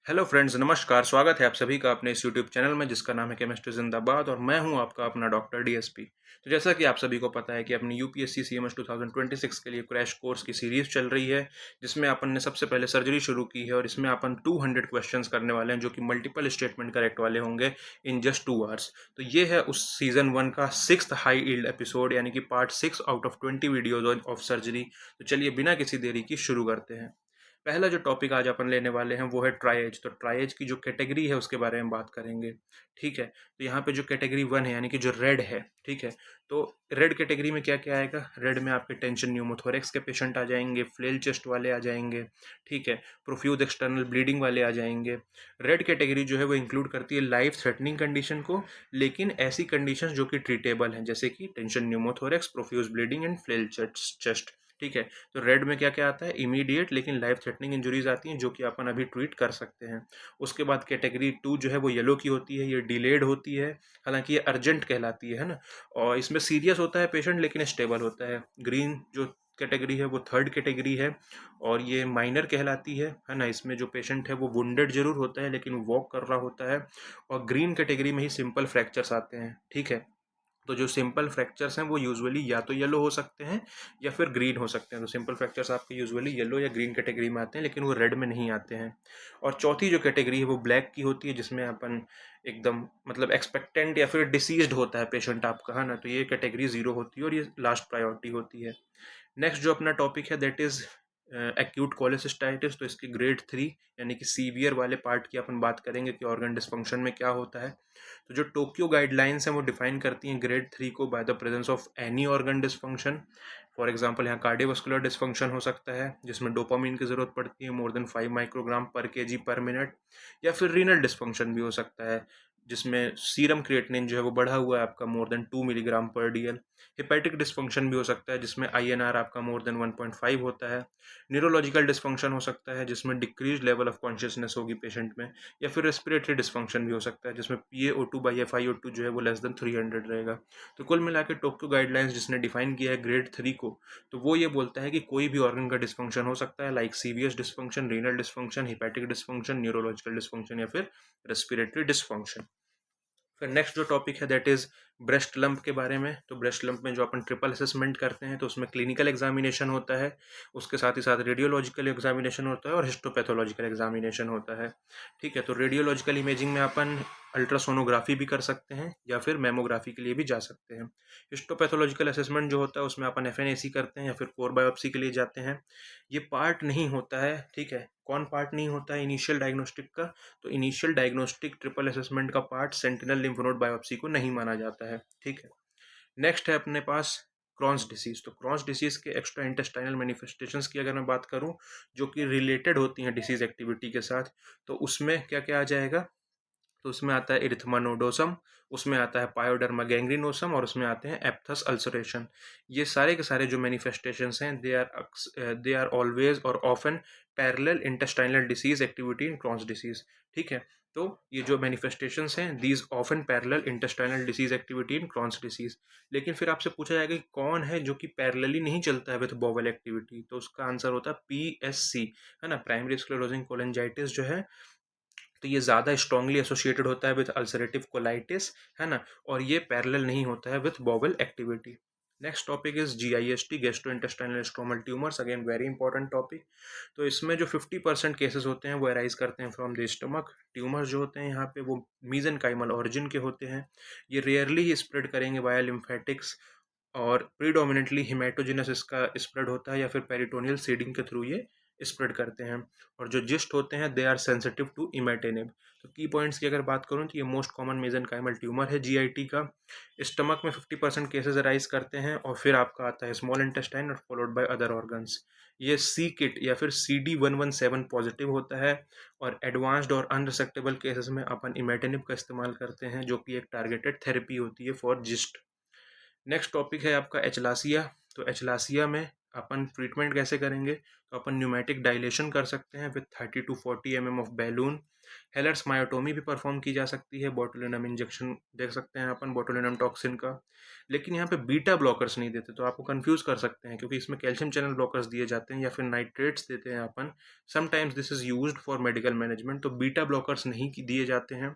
Hello friends, नमस्कार। स्वागत है आप सभी का अपने इस यूट्यूब चैनल में जिसका नाम है केमिस्ट्री जिंदाबाद और मैं हूं आपका अपना डॉक्टर डीएसपी। तो जैसा कि आप सभी को पता है कि अपनी यूपीएससी सीएमएस 2026 के लिए क्रैश कोर्स की सीरीज चल रही है, जिसमें अपन ने सबसे पहले सर्जरी शुरू की है और इसमें अपन 200 क्वेश्चंस करने वाले हैं जो कि मल्टीपल स्टेटमेंट करेक्ट वाले होंगे इन जस्ट 2 आवर्स। तो ये है उस सीजन 1 का 6th हाई ईल्ड एपिसोड, यानी कि part 6 out of 20 videos of surgery. तो चलिए बिना किसी देरी की शुरू करते हैं। पहला जो टॉपिक आज अपन लेने वाले हैं वो है ट्राइएज। तो ट्राइएज की जो कैटेगरी है उसके बारे में बात करेंगे। ठीक है, तो यहाँ पे जो कैटेगरी 1 है यानी कि जो रेड है, ठीक है, तो रेड कैटेगरी में क्या क्या आएगा? रेड में आपके टेंशन न्यूमोथोरेक्स के पेशेंट आ जाएंगे, फ्लेल चेस्ट वाले आ जाएंगे, ठीक है, प्रोफ्यूज एक्सटर्नल ब्लीडिंग वाले आ जाएंगे। रेड कैटेगरी जो है वो इंक्लूड करती है लाइफ थ्रेटनिंग कंडीशन को, लेकिन ऐसी कंडीशन जो कि ट्रीटेबल हैं, जैसे कि tension pneumothorax, profuse bleeding and flail chest. ठीक है, तो रेड में क्या क्या आता है? इमीडिएट लेकिन लाइफ थ्रेटनिंग इंजरीज आती हैं जो कि अपन अभी ट्रीट कर सकते हैं। उसके बाद कैटेगरी 2 जो है वो येलो की होती है, ये डिलेड होती है, हालांकि ये अर्जेंट कहलाती है ना, और इसमें सीरियस होता है पेशेंट लेकिन स्टेबल होता है। ग्रीन जो कैटेगरी है वो थर्ड कैटेगरी है और ये माइनर कहलाती है ना, इसमें जो पेशेंट है वो वुंडेड जरूर होता है लेकिन वॉक कर रहा होता है। और ग्रीन कैटेगरी में ही सिंपल फ्रैक्चर्स आते हैं। ठीक है, तो जो सिंपल फ्रैक्चर्स हैं वो यूजुअली या तो येलो हो सकते हैं या फिर ग्रीन हो सकते हैं। तो सिंपल फ्रैक्चर्स आपके यूजुअली येलो या ग्रीन कैटेगरी में आते हैं लेकिन वो रेड में नहीं आते हैं। और चौथी जो कैटेगरी है वो ब्लैक की होती है, जिसमें अपन एकदम मतलब एक्सपेक्टेंट या फिर डिसीज्ड होता है पेशेंट आपका, है ना, तो ये कैटेगरी 0 होती है और ये लास्ट प्रायोरिटी होती है। नेक्स्ट जो अपना टॉपिक है दैट इज एक्यूट कोलेसिस्टाइटिस। तो इसकी ग्रेड 3 यानी कि सीवियर वाले पार्ट की अपन बात करेंगे कि ऑर्गन डिस्फंक्शन में क्या होता है। तो जो टोक्यो गाइडलाइंस हैं वो डिफाइन करती हैं ग्रेड 3 को by the presence of any organ dysfunction. For example यहाँ कार्डियोवास्कुलर डिस्फंक्शन हो सकता है जिसमें डोपामिन की जरूरत पड़ती है मोर देन 5 माइक्रोग्राम पर केजी पर मिनट, या फिर रीनल डिस्फंक्शन भी हो सकता है जिसमें सीरम क्रिएटिनिन जो है वो बढ़ा हुआ है आपका मोर देन 2 मिलीग्राम पर डीएल। हेपेटिक डिस्फंक्शन भी हो सकता है जिसमें आईएनआर आपका मोर देन 1.5 होता है। न्यूरोलॉजिकल डिस्फंक्शन हो सकता है जिसमें डिक्रीज लेवल ऑफ कॉन्शियसनेस होगी पेशेंट में। या फिर रेस्पिरेटरी डिस्फंक्शन भी हो सकता है जिसमें PaO2/FiO2 जो है वो लेस देन 300 रहेगा। तो कुल मिला के टोक्यो गाइडलाइंस जिसने डिफाइन किया है ग्रेड 3 को, तो वो ये बोलता है कि कोई भी ऑर्गन का डिस्फंक्शन हो सकता है, like CVS dysfunction, renal dysfunction, hepatic dysfunction, neurological dysfunction या फिर रेस्पिरेटरी डिस्फंक्शन। फिर नेक्स्ट जो टॉपिक है दैट इज ब्रेस्ट लंप के बारे में। तो ब्रेस्ट लंप में जो अपन ट्रिपल असेसमेंट करते हैं तो उसमें क्लिनिकल एग्जामिनेशन होता है, उसके साथ ही साथ रेडियोलॉजिकल एग्जामिनेशन होता है और हिस्टोपैथोलॉजिकल एग्जामिनेशन होता है। ठीक है, तो रेडियोलॉजिकल इमेजिंग में अपन अल्ट्रासोनोग्राफी भी कर सकते हैं या फिर मेमोग्राफी के लिए भी जा सकते हैं। हिस्टोपैथोलॉजिकल असेसमेंट जो होता है उसमें अपन एफएनएसी करते हैं या फिर कोर बायोप्सी के लिए जाते हैं। ये पार्ट नहीं होता है। ठीक है, कौन पार्ट नहीं होता है इनिशियल डायग्नोस्टिक का? तो इनिशियल डायग्नोस्टिक ट्रिपल असेसमेंट का part sentinel lymph node biopsy को नहीं माना जाता है। ठीक है, नेक्स्ट है अपने पास क्रॉन्स डिसीज। तो क्रॉन्स डिसीज के एक्स्ट्रा इंटेस्टाइनल मैनिफेस्टेशंस की अगर मैं बात करूं जो कि रिलेटेड होती हैं डिसीज एक्टिविटी के साथ, तो उसमें क्या क्या आ जाएगा? तो उसमें आता है इरिथमा नोडोसम, उसमें आता है पायोडर्मा गैंग्रीनोसम और उसमें आते हैं एप्थस अल्सरेशन। ये सारे के सारे जो मैनिफेस्टेशंस हैं दे आर ऑलवेज और often parallel intestinal disease activity in Crohn's disease. ठीक है, तो ये जो मैनिफेस्टेशंस हैं these often parallel intestinal disease activity in Crohn's disease. लेकिन फिर आपसे पूछा जाएगा कि कौन है जो कि पैरेलली नहीं चलता है विद बॉवल एक्टिविटी, तो उसका आंसर होता है PSC, है ना, प्राइमरी स्क्लेरोसिंग कोलेंजाइटिस जो है, तो ये ज़्यादा स्ट्रांगली एसोसिएटेड होता है विथ अल्सरेटिव कोलाइटिस, है ना, और ये पैरेलल नहीं होता है with bowel activity. Next topic is GIST, gastro intestinal stromal tumours, again very important topic. तो इसमें जो 50% केसेस होते हैं वो अराइज करते हैं फ्रॉम द स्टमक। ट्यूमर्स जो होते हैं यहाँ पे वो मीजेनकाइमल ओरिजिन के होते हैं। ये रेयरली ही स्प्रेड करेंगे वाया लिम्फेटिक्स और प्रीडोमिनेंटली हिमेटोजिनस इसका स्प्रेड होता है या फिर पेरिटोनियल सीडिंग के थ्रू ये स्प्रेड करते हैं। और जो जिस्ट होते हैं दे आर सेंसिटिव टू इमेटिनिब। तो की पॉइंट्स की अगर बात करूं तो ये मोस्ट कॉमन मेसेनकाइमल ट्यूमर है GIT का। स्टमक में 50% केसेस अराइज करते हैं और फिर आपका आता है स्मॉल इंटेस्टाइन और फॉलोड बाय अदर ऑर्गन्स। ये सी किट या फिर CD117 पॉजिटिव होता है। और एडवांस्ड और अनरिसेक्टेबल केसेस में अपन इमेटिनिब का इस्तेमाल करते हैं जो कि एक टारगेटेड थेरेपी होती है फॉर जिस्ट। नेक्स्ट टॉपिक है आपका एचलासिया। तो एचलासिया में अपन ट्रीटमेंट कैसे करेंगे, तो अपन न्यूमेटिक डायलेशन कर सकते हैं with 30 to 40 mm of balloon. Healers मायोटोमी भी परफॉर्म की जा सकती है, बोटुलिनम इंजेक्शन देख सकते हैं अपन बोटुलिनम टॉक्सिन का। लेकिन यहाँ पे बीटा ब्लॉकर्स नहीं देते, तो आपको कंफ्यूज कर सकते हैं क्योंकि इसमें कैल्शियम चैनल ब्लॉकर्स दिए जाते हैं या फिर नाइट्रेट्स देते हैं अपन। Sometimes this is used for medical management, तो बीटा ब्लॉकर्स नहीं दिए जाते हैं।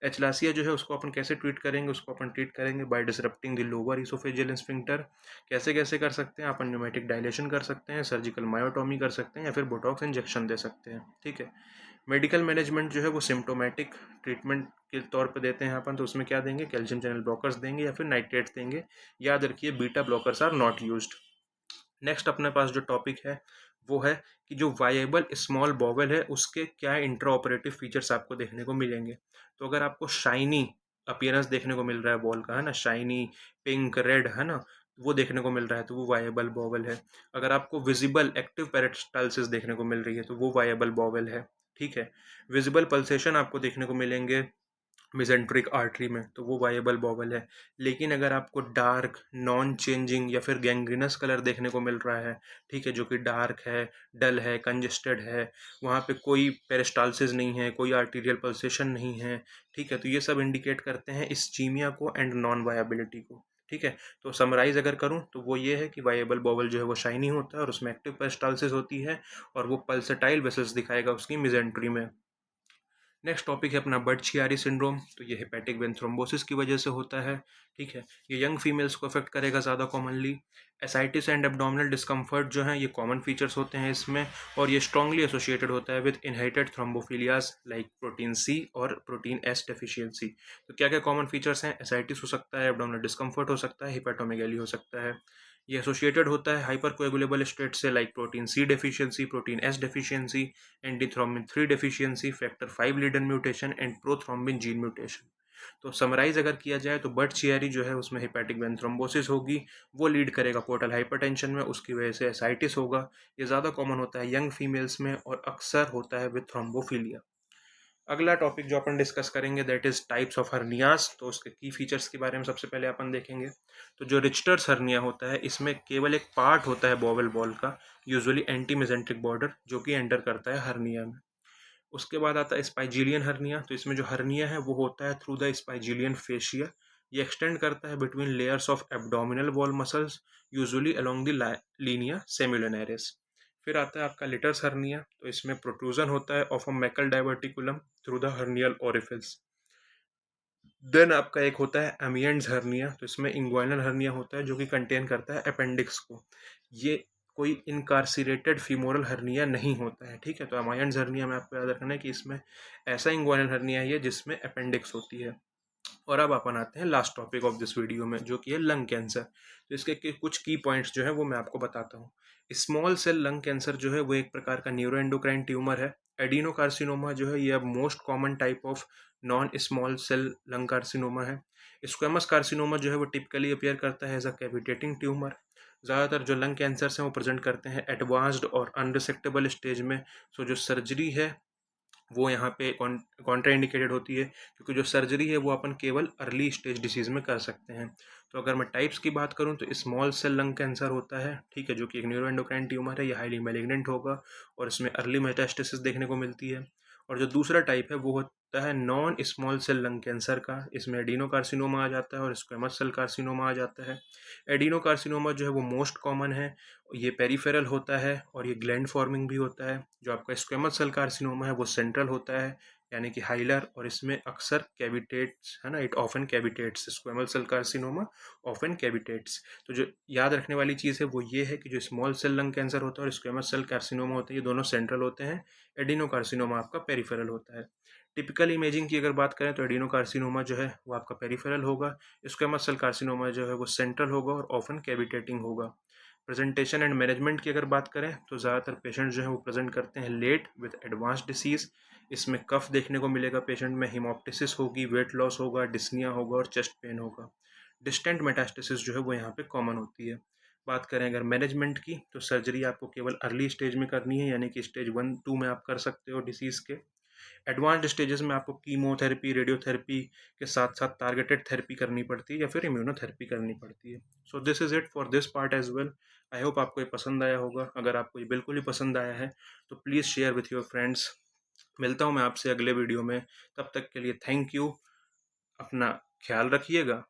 एचलासिया जो है उसको अपन कैसे ट्रीट करेंगे, उसको अपन ट्रीट करेंगे by disrupting the lower oesophageal sphincter. कैसे कैसे कर सकते हैं अपन, न्यूमेटिक डायलेशन कर सकते हैं, सर्जिकल मायोटोमी कर सकते हैं, या फिर बोटॉक्स इंजेक्शन दे सकते हैं। ठीक है। मेडिकल मैनेजमेंट जो है वो सिम्टोमेटिक ट्रीटमेंट के तौर पे देते हैं अपन, तो उसमें क्या देंगे, कैल्शियम चैनल ब्लॉकर्स देंगे या फिर नाइट्रेट्स देंगे। याद रखिए beta blockers are not used. Next अपने पास जो टॉपिक है वो है कि जो वायबल स्मॉल बॉवल है उसके क्या इंट्रा ऑपरेटिव फीचर्स आपको देखने को मिलेंगे। तो अगर आपको शाइनी अपीयरेंस देखने को मिल रहा है बॉल का, है ना, शाइनी पिंक रेड, है ना, वो देखने को मिल रहा है तो वो वायबल बॉवल है। अगर आपको विजिबल एक्टिव पेरिस्टाल्सिस देखने को मिल रही है तो वो वायबल बॉवल है। ठीक है। विजिबल पल्सेशन आपको देखने को मिलेंगे मिजेंट्रिक आर्टरी में, तो वो वायबल बॉवल है। लेकिन अगर आपको डार्क नॉन चेंजिंग या फिर गैंग्रीनस कलर देखने को मिल रहा है, ठीक है, जो कि डार्क है, डल है, कंजेस्टेड है, वहाँ पे कोई पेरिस्टाल्सिस नहीं है, कोई आर्टीरियल पल्सेशन नहीं है, ठीक है, तो ये सब इंडिकेट करते हैं इस्चीमिया को एंड नॉन वायबिलिटी को। ठीक है। तो समराइज अगर करूं तो वो ये है कि वायबल बॉवल जो है वो शाइनी होता है और उसमें एक्टिव पेरिस्टाल्सिस होती है और वो पल्सेटाइल वेसल्स दिखाएगा उसकी मिजेंट्री में। नेक्स्ट टॉपिक है अपना बर्ड-चियारी सिंड्रोम। तो ये हेपेटिक वेन थ्रोम्बोसिस की वजह से होता है। ठीक है। ये यंग फीमेल्स को अफेक्ट करेगा ज़्यादा commonly. Ascites and abdominal discomfort जो हैं ये कॉमन फीचर्स होते हैं इसमें, और ये स्ट्रांगली एसोसिएटेड होता है with inherited thrombophilias like protein C और प्रोटीन एस डेफिशिएंसी। तो क्या क्या कॉमन फीचर्स हैं, एसाइटिस हो सकता है, एब्डोमिनल डिस्कम्फर्ट हो सकता है, हिपेटोमेगैली हो सकता है। ये एसोसिएटेड होता है हाइपर कोएगुलेबल स्टेट से like protein C deficiency, protein S deficiency, antithrombin 3 deficiency, factor 5 Leiden mutation and prothrombin gene mutation. तो समराइज अगर किया जाए तो बर्ड चियरी जो है उसमें हेपेटिक वेन थ्रोम्बोसिस होगी, वो लीड करेगा पोर्टल हाइपरटेंशन में, उसकी वजह से एसाइटिस होगा। ये ज़्यादा कॉमन होता है यंग फीमेल्स में और अक्सर होता है विद थ्रोम्बोफिलिया। अगला टॉपिक जो अपन डिस्कस करेंगे that is types of hernias. तो उसके की फीचर्स के बारे में सबसे पहले अपन देखेंगे। तो जो रिचटर्स हर्निया होता है इसमें केवल एक पार्ट होता है बॉवल बॉल का, यूजुअली एंटी मेजेंट्रिक बॉर्डर, जो कि एंटर करता है हर्निया में। उसके बाद आता है स्पाइजीलियन हर्निया। तो इसमें जो हर्निया है वो होता है थ्रू द स्पाइजीलियन फेशिया। ये एक्सटेंड करता है between layers of abdominal wall muscles, usually along the linea semilunaris. फिर आता है आपका लिटर्स हर्निया। तो इसमें प्रोट्रूजन होता है of a Meckel diverticulum through the hernial orifice. Then आपका एक होता है एमियंस हर्निया। तो इसमें इंग्वाइनल हर्निया होता है जो कि कंटेन करता है अपेंडिक्स को। ये कोई इनकार्सिरेटेड फीमोरल हर्निया नहीं होता है। ठीक है। तो अमायंस हर्निया में आपको याद रखना है कि इसमें ऐसा इंग्वाइनल हर्निया है जिसमें अपेंडिक्स होती है। और अब अपन आते हैं last topic of this video में, जो कि है लंग कैंसर। तो इसके कुछ की पॉइंट्स जो है वो मैं आपको बताता हूँ। स्मॉल सेल लंग कैंसर जो है वो एक प्रकार का न्यूरोएंडोक्राइन ट्यूमर है। एडिनोकार्सिनोमा जो है ये अब most common type of non small cell lung carcinoma है। स्क्वेमस कार्सिनोमा जो है वो टिपिकली अपीयर करता है एज अ कैविटेटिंग ट्यूमर। ज़्यादातर जो लंग कैंसर्स हैं वो प्रेजेंट करते हैं एडवांस्ड और अनरिसेक्टेबल स्टेज में। सो जो सर्जरी है वो यहाँ पे कॉन्ट्रा इंडिकेटेड होती है, क्योंकि जो सर्जरी है वो अपन केवल अर्ली स्टेज डिसीज़ में कर सकते हैं। तो अगर मैं टाइप्स की बात करूँ तो स्मॉल सेल लंग कैंसर होता है, ठीक है, जो कि एक न्यूरोएंडोक्राइन ट्यूमर है, ये हाईली मैलिग्नेंट होगा और इसमें अर्ली मेटास्टेसिस देखने को मिलती है। और जो दूसरा टाइप है वो होता है non small cell lung cancer का। इसमें एडिनोकार्सिनोमा आ जाता है और स्क्वेमस सेल कार्सिनोमा आ जाता है। एडिनोकार्सिनोमा जो है वो मोस्ट कॉमन है, ये पेरिफेरल होता है और ये ग्लैंड फॉर्मिंग भी होता है। जो आपका स्क्वेमस सेल कार्सिनोमा है वो सेंट्रल होता है, यानी कि हाइलर, और इसमें अक्सर कैविटेट्स, है ना, it often cavitates. Squamous cell carcinoma often cavitates. तो जो याद रखने वाली चीज़ है वो ये है कि जो स्मॉल सेल लंग कैंसर होता है और स्क्वेमस सेल कार्सिनोमा होता है ये दोनों सेंट्रल होते हैं। एडिनोकार्सिनोमा आपका पेरिफेरल होता है। टिपिकल इमेजिंग की अगर बात करें तो एडिनोकार्सिनोमा जो है वो आपका पेरिफेरल होगा, स्क्वेमस सेल कार्सिनोमा जो है वो सेंट्रल होगा और ऑफन कैविटेटिंग होगा। प्रेजेंटेशन एंड मैनेजमेंट की अगर बात करें तो ज़्यादातर पेशेंट जो है वो प्रेजेंट करते हैं लेट विद एडवांस डिसीज़। इसमें कफ देखने को मिलेगा पेशेंट में, हिमोप्टिसिस होगी, वेट लॉस होगा, डिस्निया होगा और चेस्ट पेन होगा। डिस्टेंट मेटास्टेसिस जो है वो यहाँ पे कॉमन होती है। बात करें अगर मैनेजमेंट की तो सर्जरी आपको केवल अर्ली स्टेज में करनी है, यानी कि स्टेज 1 2 में आप कर सकते हो डिसीज़ के। एडवांस्ड स्टेजेस में आपको कीमोथेरेपी, रेडियोथेरेपी के साथ-साथ टारगेटेड थेरेपी करनी पड़ती है या फिर इम्यूनोथेरेपी करनी पड़ती है। So this is it for this part as well. I hope आपको ये पसंद आया होगा। अगर आपको ये बिल्कुल ही पसंद आया है, तो please share with your friends. मिलता हूँ मैं आपसे अगले वीडियो में। तब तक के लिए थैंक यू। अपना ख्याल रखिएगा